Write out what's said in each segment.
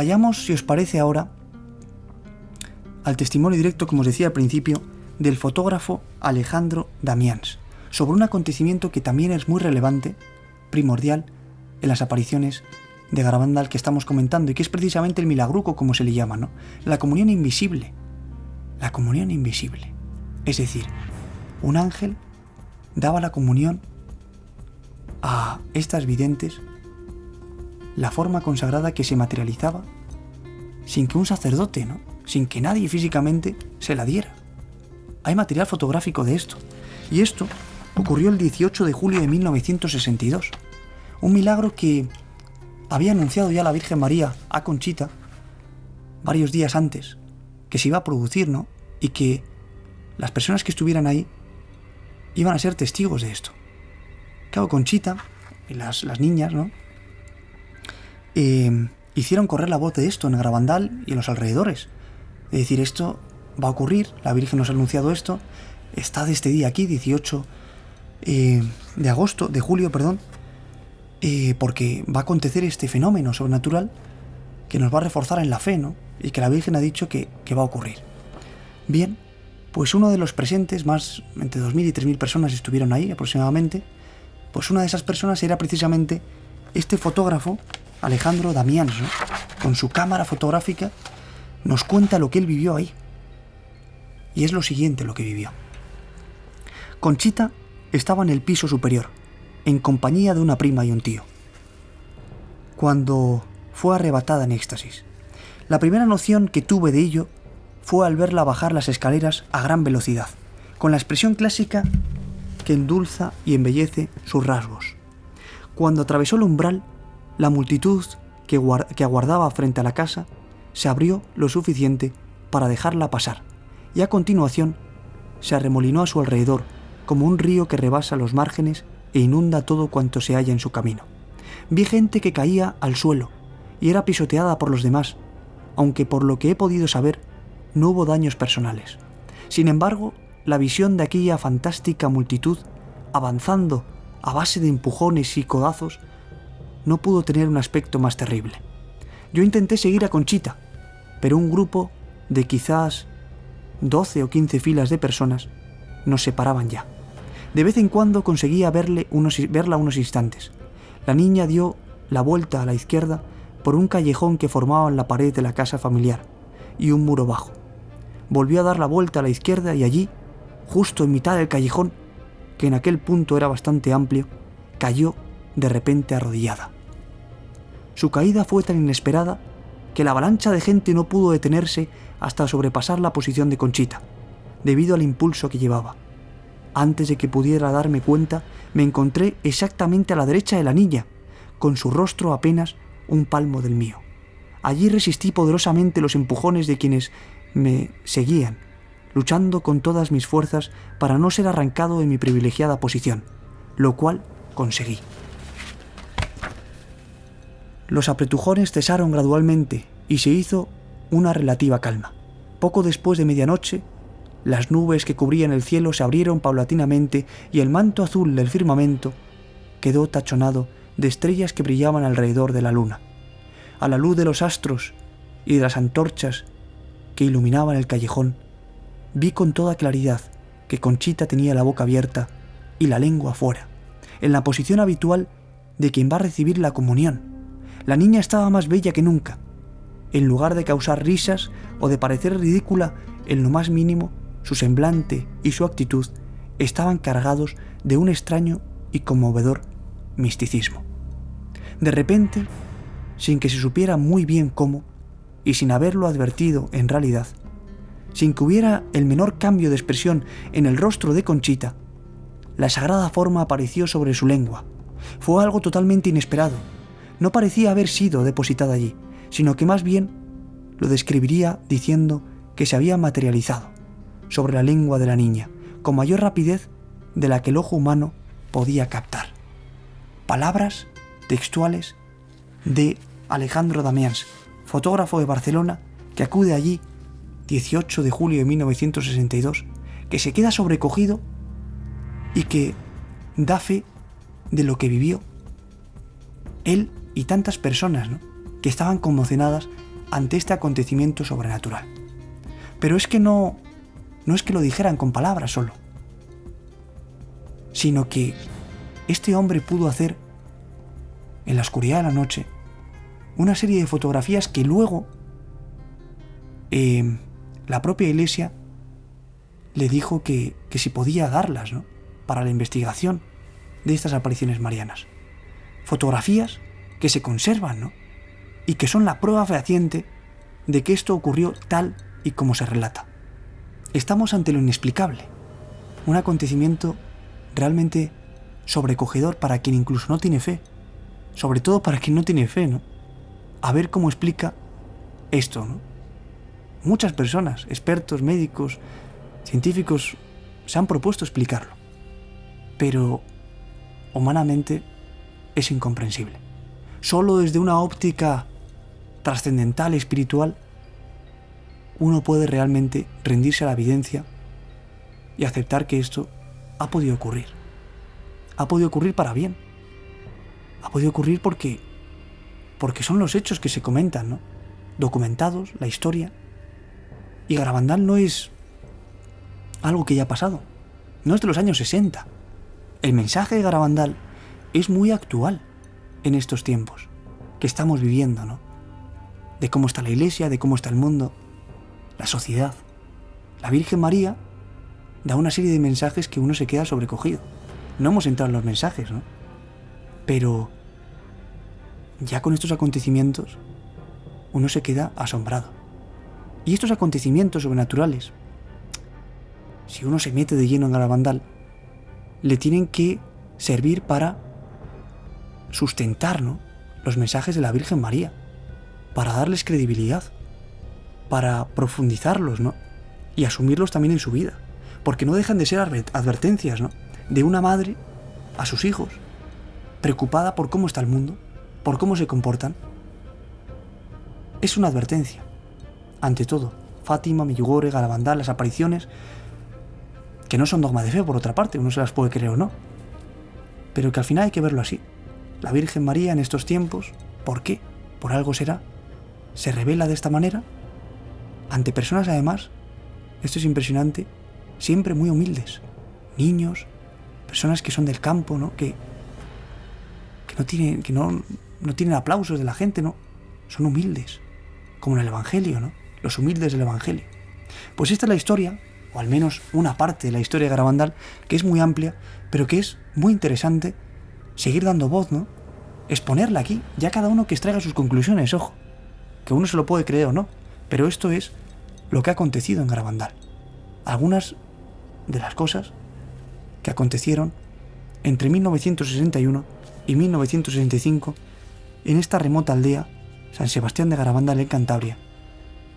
Vayamos, si os parece ahora, al testimonio directo, como os decía al principio, del fotógrafo Alejandro Damians, sobre un acontecimiento que también es muy relevante, primordial, en las apariciones de Garabandal que estamos comentando, y que es precisamente el milagruco, como se le llama, ¿no? La comunión invisible. La comunión invisible. Es decir, un ángel daba la comunión a estas videntes, la forma consagrada que se materializaba sin que un sacerdote, ¿no?, sin que nadie físicamente se la diera. Hay material fotográfico de esto. Y esto ocurrió el 18 de julio de 1962. Un milagro que había anunciado ya la Virgen María a Conchita varios días antes, que se iba a producir, ¿no? Y que las personas que estuvieran ahí iban a ser testigos de esto. Claro, Conchita y las niñas, ¿no?, hicieron correr la voz de esto en Garabandal y en los alrededores. Es decir, esto va a ocurrir, la Virgen nos ha anunciado esto, está de este día aquí, 18 de julio, porque va a acontecer este fenómeno sobrenatural que nos va a reforzar en la fe, ¿no? Y que la Virgen ha dicho que va a ocurrir. Bien, pues uno de los presentes, más entre 2.000 y 3.000 personas estuvieron ahí aproximadamente, pues una de esas personas era precisamente este fotógrafo, Alejandro Damians, ¿no? Con su cámara fotográfica nos cuenta lo que él vivió ahí. Y es lo siguiente lo que vivió. Conchita estaba en el piso superior, en compañía de una prima y un tío, cuando fue arrebatada en éxtasis. La primera noción que tuve de ello fue al verla bajar las escaleras a gran velocidad, con la expresión clásica que endulza y embellece sus rasgos. Cuando atravesó el umbral, la multitud que aguardaba frente a la casa se abrió lo suficiente para dejarla pasar, y a continuación se arremolinó a su alrededor como un río que rebasa los márgenes e inunda todo cuanto se halla en su camino. Vi gente que caía al suelo y era pisoteada por los demás, aunque por lo que he podido saber no hubo daños personales. Sin embargo, la visión de aquella fantástica multitud avanzando a base de empujones y codazos no pudo tener un aspecto más terrible. Yo intenté seguir a Conchita, pero un grupo de quizás 12 o 15 filas de personas nos separaban ya. De vez en cuando conseguía verla unos instantes. La niña dio la vuelta a la izquierda por un callejón que formaban la pared de la casa familiar y un muro bajo. Volvió a dar la vuelta a la izquierda y allí, justo en mitad del callejón, que en aquel punto era bastante amplio, cayó de repente arrodillada. Su caída fue tan inesperada que la avalancha de gente no pudo detenerse hasta sobrepasar la posición de Conchita, debido al impulso que llevaba. Antes de que pudiera darme cuenta, me encontré exactamente a la derecha de la niña, con su rostro apenas un palmo del mío. Allí resistí poderosamente los empujones de quienes me seguían, luchando con todas mis fuerzas para no ser arrancado de mi privilegiada posición, lo cual conseguí. Los apretujones cesaron gradualmente y se hizo una relativa calma. Poco después de medianoche, las nubes que cubrían el cielo se abrieron paulatinamente y el manto azul del firmamento quedó tachonado de estrellas que brillaban alrededor de la luna. A la luz de los astros y de las antorchas que iluminaban el callejón, vi con toda claridad que Conchita tenía la boca abierta y la lengua fuera, en la posición habitual de quien va a recibir la comunión. La niña estaba más bella que nunca. En lugar de causar risas o de parecer ridícula en lo más mínimo, su semblante y su actitud estaban cargados de un extraño y conmovedor misticismo. De repente, sin que se supiera muy bien cómo, y sin haberlo advertido en realidad, sin que hubiera el menor cambio de expresión en el rostro de Conchita, la sagrada forma apareció sobre su lengua. Fue algo totalmente inesperado. No parecía haber sido depositada allí, sino que más bien lo describiría diciendo que se había materializado sobre la lengua de la niña, con mayor rapidez de la que el ojo humano podía captar. Palabras textuales de Alejandro Damians, fotógrafo de Barcelona, que acude allí 18 de julio de 1962, que se queda sobrecogido y que da fe de lo que vivió él y tantas personas, ¿no?, que estaban conmocionadas ante este acontecimiento sobrenatural. Pero es que no es que lo dijeran con palabras solo, sino que este hombre pudo hacer, en la oscuridad de la noche, una serie de fotografías que luego la propia iglesia le dijo que si podía darlas, ¿no?, para la investigación de estas apariciones marianas. Fotografías que se conservan, ¿no?, y que son la prueba fehaciente de que esto ocurrió tal y como se relata. Estamos ante lo inexplicable, un acontecimiento realmente sobrecogedor para quien incluso no tiene fe, sobre todo para quien no tiene fe, ¿no? A ver cómo explica esto, ¿no? Muchas personas, expertos, médicos, científicos, se han propuesto explicarlo, pero humanamente es incomprensible. Solo desde una óptica trascendental, espiritual, uno puede realmente rendirse a la evidencia y aceptar que esto ha podido ocurrir. Ha podido ocurrir para bien. Ha podido ocurrir porque son los hechos que se comentan, ¿no?, documentados, la historia. Y Garabandal no es algo que ya ha pasado, no es de los años 60. El mensaje de Garabandal es muy actual en estos tiempos que estamos viviendo, ¿no?, de cómo está la iglesia, de cómo está el mundo, la sociedad. La Virgen María da una serie de mensajes que uno se queda sobrecogido. No hemos entrado en los mensajes, ¿no?, pero ya con estos acontecimientos uno se queda asombrado. Y estos acontecimientos sobrenaturales, si uno se mete de lleno en Garabandal, le tienen que servir para sustentar, ¿no?, los mensajes de la Virgen María, para darles credibilidad, para profundizarlos, ¿no?, y asumirlos también en su vida, porque no dejan de ser advertencias, ¿no?, de una madre a sus hijos, preocupada por cómo está el mundo, por cómo se comportan. Es una advertencia. Ante todo, Fátima, Medjugorje, Garabandal, las apariciones, que no son dogma de fe, por otra parte, uno se las puede creer o no, pero que al final hay que verlo así. La Virgen María en estos tiempos, ¿por qué? Por algo será, se revela de esta manera, ante personas además, esto es impresionante, siempre muy humildes, niños, personas que son del campo, ¿no?, que no tienen aplausos de la gente, ¿no?, son humildes, como en el Evangelio, ¿no?, los humildes del Evangelio. Pues esta es la historia, o al menos una parte de la historia de Garabandal, que es muy amplia, pero que es muy interesante seguir dando voz, ¿no?, exponerla aquí, ya cada uno que extraiga sus conclusiones, ojo, que uno se lo puede creer o no, pero esto es lo que ha acontecido en Garabandal. Algunas de las cosas que acontecieron entre 1961 y 1965 en esta remota aldea, San Sebastián de Garabandal, en Cantabria,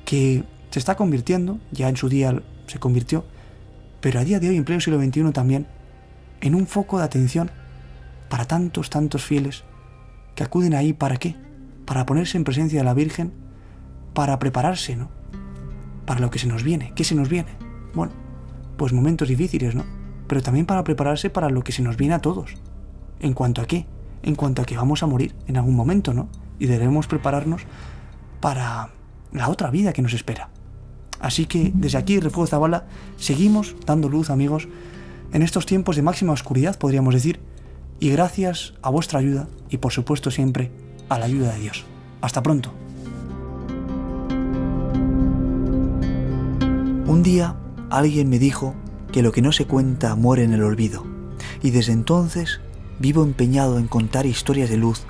que se está convirtiendo, ya en su día se convirtió, pero a día de hoy, en pleno siglo XXI también, en un foco de atención para tantos fieles que acuden ahí. ¿Para qué? Para ponerse en presencia de la Virgen, para prepararse, ¿no?, para lo que se nos viene. ¿Qué se nos viene? Bueno, pues momentos difíciles, ¿no?, pero también para prepararse para lo que se nos viene a todos. ¿En cuanto a qué? En cuanto a que vamos a morir en algún momento, ¿no?, y debemos prepararnos para la otra vida que nos espera. Así que desde aquí, Refuego Zabala, seguimos dando luz, amigos, en estos tiempos de máxima oscuridad, podríamos decir, y gracias a vuestra ayuda y, por supuesto, siempre a la ayuda de Dios. Hasta pronto. Un día alguien me dijo que lo que no se cuenta muere en el olvido, y desde entonces vivo empeñado en contar historias de luz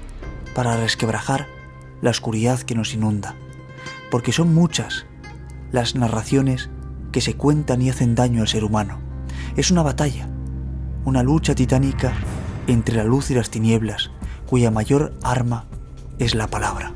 para resquebrajar la oscuridad que nos inunda, porque son muchas las narraciones que se cuentan y hacen daño al ser humano. Es una batalla, una lucha titánica entre la luz y las tinieblas, cuya mayor arma es la palabra.